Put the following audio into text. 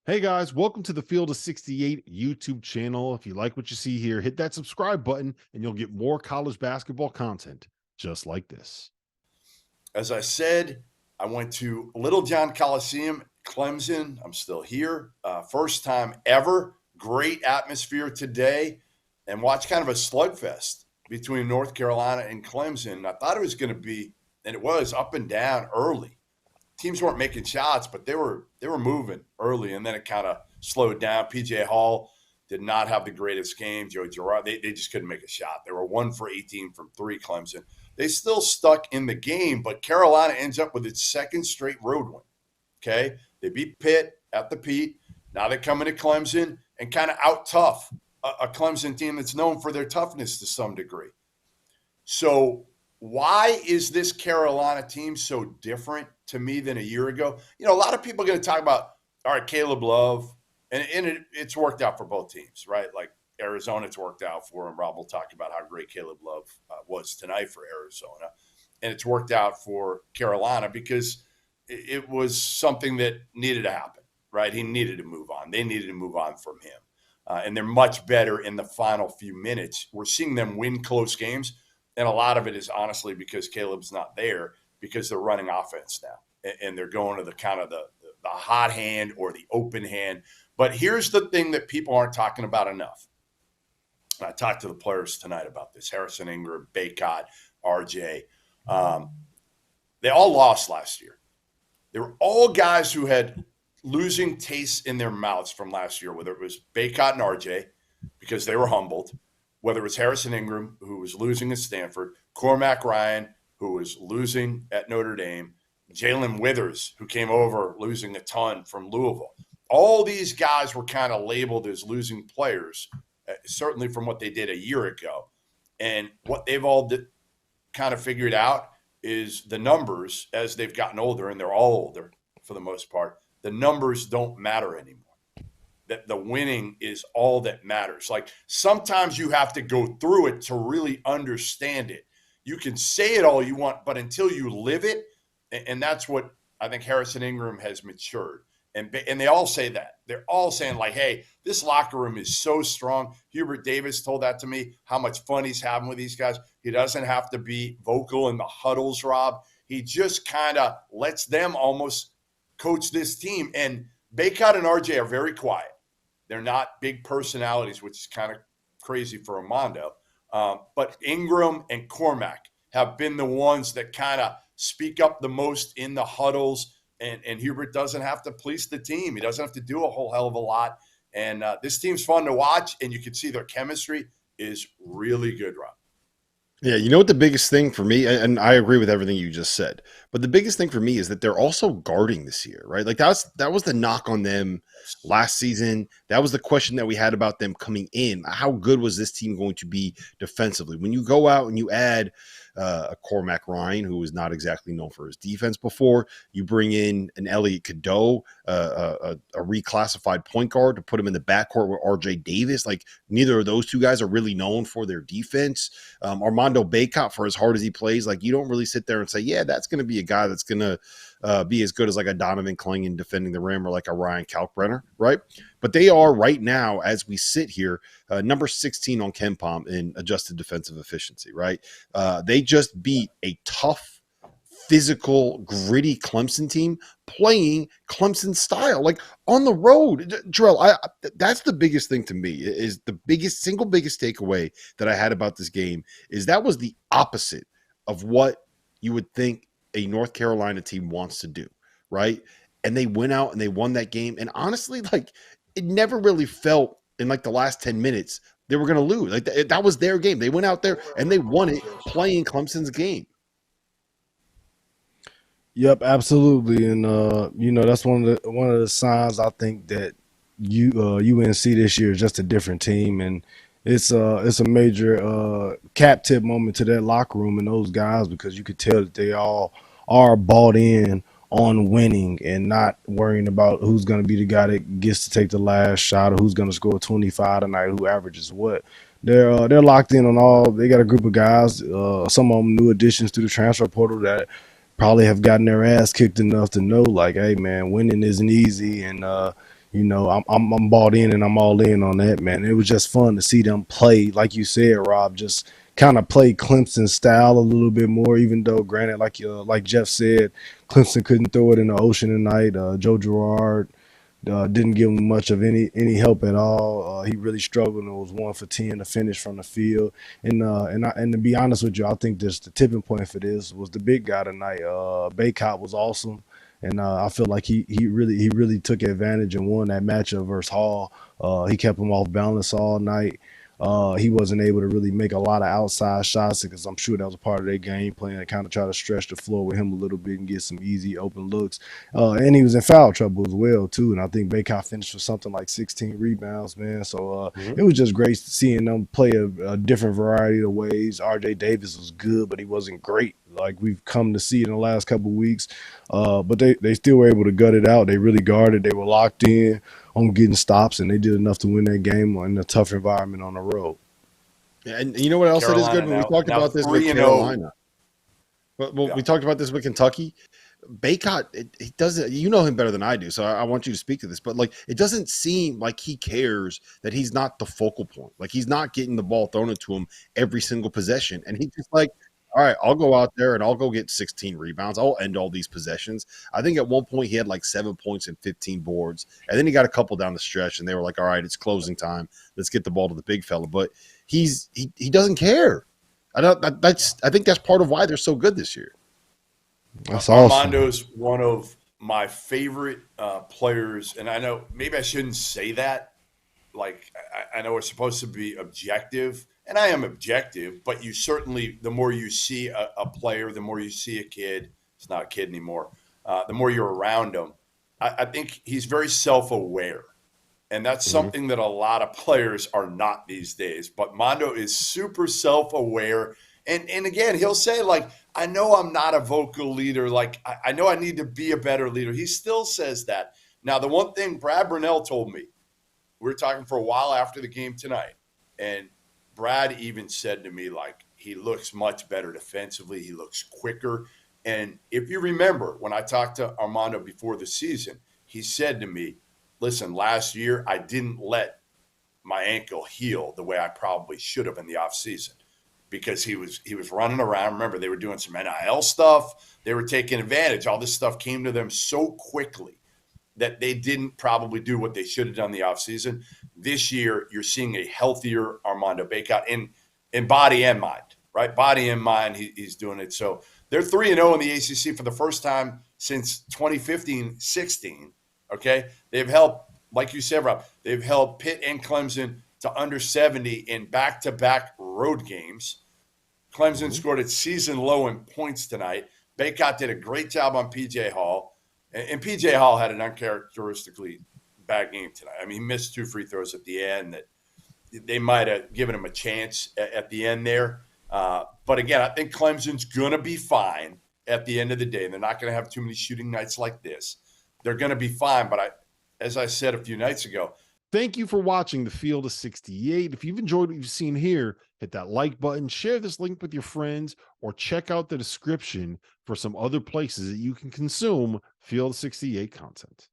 Hey guys, welcome to the Field of 68 YouTube channel. If you like what you see here, hit that subscribe button and you'll get more college basketball content just like this. As I said, I went to Little John Coliseum, Clemson. I'm still here. First time ever. Great atmosphere today, and watch kind of a slugfest between North Carolina and Clemson. I thought it was going to be, and it was up and down early. Teams weren't making shots, but they were moving early, and then it kind of slowed down. PJ Hall did not have the greatest game. Joe Girard, they just couldn't make a shot. They were 1 for 18 from three. Clemson. They still stuck in the game, but Carolina ends up with its second straight road win. Okay, they beat Pitt at the Pete. Now they come into Clemson and kind of out tough a Clemson team that's known for their toughness to some degree. So why is this Carolina team so different to me than a year ago? You know, a lot of people are going to talk about, all right, Caleb Love, and it's worked out for both teams, right? Like Arizona, it's worked out for him. Rob will talk about how great Caleb Love was tonight for Arizona. And it's worked out for Carolina because it was something that needed to happen, right? He needed to move on. They needed to move on from him. And they're much better in the final few minutes. We're seeing them win close games. And a lot of it is honestly because Caleb's not there because they're running offense now. And they're going to the kind of the hot hand or the open hand. But here's the thing that people aren't talking about enough. I talked to the players tonight about this. Harrison Ingram, Baycott, RJ. They all lost last year. They were all guys who had losing tastes in their mouths from last year, whether it was Baycott and RJ, because they were humbled, whether it was Harrison Ingram, who was losing at Stanford, Cormac Ryan, who was losing at Notre Dame, Jalen Withers, who came over losing a ton from Louisville. All these guys were kind of labeled as losing players, certainly from what they did a year ago. And what they've all kind of figured out is the numbers as they've gotten older, and they're all older for the most part, the numbers don't matter anymore. That the winning is all that matters. Like sometimes you have to go through it to really understand it. You can say it all you want, but until you live it, and that's what I think Harrison Ingram has matured. And they all say that. They're all saying, like, hey, this locker room is so strong. Hubert Davis told that to me, how much fun he's having with these guys. He doesn't have to be vocal in the huddles, Rob. He just kind of lets them almost coach this team. And Baycott and RJ are very quiet. They're not big personalities, which is kind of crazy for Armando. But Ingram and Cormac have been the ones that kind of speak up the most in the huddles. And Hubert doesn't have to police the team. He doesn't have to do a whole hell of a lot. And this team's fun to watch, and you can see their chemistry is really good, Rob. Yeah, you know what the biggest thing for me, and I agree with everything you just said, but the biggest thing for me is that they're also guarding this year, right? Like that was the knock on them last season. That was the question that we had about them coming in. How good was this team going to be defensively? When you go out and you add a Cormac Ryan, who was not exactly known for his defense before, you bring in an Elliot Cadeau, a reclassified point guard to put him in the backcourt with RJ Davis. Like neither of those two guys are really known for their defense. Armando Baycott, for as hard as he plays, like you don't really sit there and say, yeah, that's going to be a guy that's going to be as good as like a Donovan Clingan defending the rim or like a Ryan Kalkbrenner, right? But they are right now, as we sit here, number 16 on KenPom in adjusted defensive efficiency, right? They just beat a tough, physical, gritty Clemson team playing Clemson style, like on the road. Jerel, that's the biggest thing to me, is the single biggest takeaway that I had about this game is that was the opposite of what you would think a North Carolina team wants to do, right? And they went out and they won that game. And honestly, like it never really felt in like the last 10 minutes they were going to lose. Like that was their game. They went out there and they won it playing Clemson's game. Yep, absolutely, and that's one of the signs I think that UNC this year is just a different team, and it's a major cap tip moment to that locker room and those guys because you could tell that they all are bought in on winning and not worrying about who's going to be the guy that gets to take the last shot or who's going to score 25 tonight, who averages what. They're locked in on all. They got a group of guys, some of them new additions to the transfer portal that probably have gotten their ass kicked enough to know, like, hey, man, winning isn't easy. And, I'm bought in and I'm all in on that, man. It was just fun to see them play, like you said, Rob, just kind of play Clemson style a little bit more, even though granted, like Jeff said, Clemson couldn't throw it in the ocean tonight. Joe Girard didn't give him much of any help at all. He really struggled and it was 1 for 10 to finish from the field. And to be honest with you, I think this the tipping point for this was the big guy tonight. Baycott was awesome. And I feel like he really took advantage and won that matchup versus Hall. He kept him off balance all night. He wasn't able to really make a lot of outside shots because I'm sure that was a part of their game plan to kind of try to stretch the floor with him a little bit and get some easy open looks. And he was in foul trouble as well too. And I think Baycott finished with something like 16 rebounds, man. So it was just great seeing them play a different variety of ways. RJ Davis was good, but he wasn't great like we've come to see in the last couple of weeks. But they still were able to gut it out. They really guarded. They were locked in on getting stops, and they did enough to win that game in a tough environment on the road. Yeah, and you know what else Carolina it is good? When we talked about this with Carolina. Well, we talked about this with Kentucky. Baycott, he doesn't. You know him better than I do, so I want you to speak to this. But like, it doesn't seem like he cares that he's not the focal point. Like he's not getting the ball thrown into him every single possession, and he's just like, all right, I'll go out there and I'll go get 16 rebounds. I'll end all these possessions. I think at one point he had like 7 points and 15 boards. And then he got a couple down the stretch and they were like, all right, it's closing time. Let's get the ball to the big fella. But he doesn't care. I think that's part of why they're so good this year. That's awesome. Armando's one of my favorite players. And I know maybe I shouldn't say that. Like, I know we're supposed to be objective. And I am objective, but you certainly, the more you see a player, the more you see a kid, it's not a kid anymore, the more you're around him. I think he's very self-aware. And that's something that a lot of players are not these days. But Mondo is super self-aware. And again, he'll say, like, I know I'm not a vocal leader. Like, I know I need to be a better leader. He still says that. Now, the one thing Brad Burnell told me, we were talking for a while after the game tonight, and Brad even said to me, like, he looks much better defensively. He looks quicker. And if you remember, when I talked to Armando before the season, he said to me, listen, last year I didn't let my ankle heal the way I probably should have in the offseason because he was running around. Remember, they were doing some NIL stuff. They were taking advantage. All this stuff came to them so quickly that they didn't probably do what they should have done in the offseason. This year, you're seeing a healthier Armando Baycott in body and mind, right? Body and mind, he's doing it. So they're 3-0 in the ACC for the first time since 2015-16, okay? They've held, like you said, Rob, they've held Pitt and Clemson to under 70 in back-to-back road games. Clemson scored its season low in points tonight. Baycott did a great job on P.J. Hall. And P.J. Hall had an uncharacteristically bad game tonight. I mean, he missed 2 free throws at the end that they might have given him a chance at the end there. But again, I think Clemson's going to be fine at the end of the day. They're not going to have too many shooting nights like this. They're going to be fine. But as I said a few nights ago, thank you for watching the Field of 68. If you've enjoyed what you've seen here, hit that like button, share this link with your friends, or check out the description for some other places that you can consume Field of 68 content.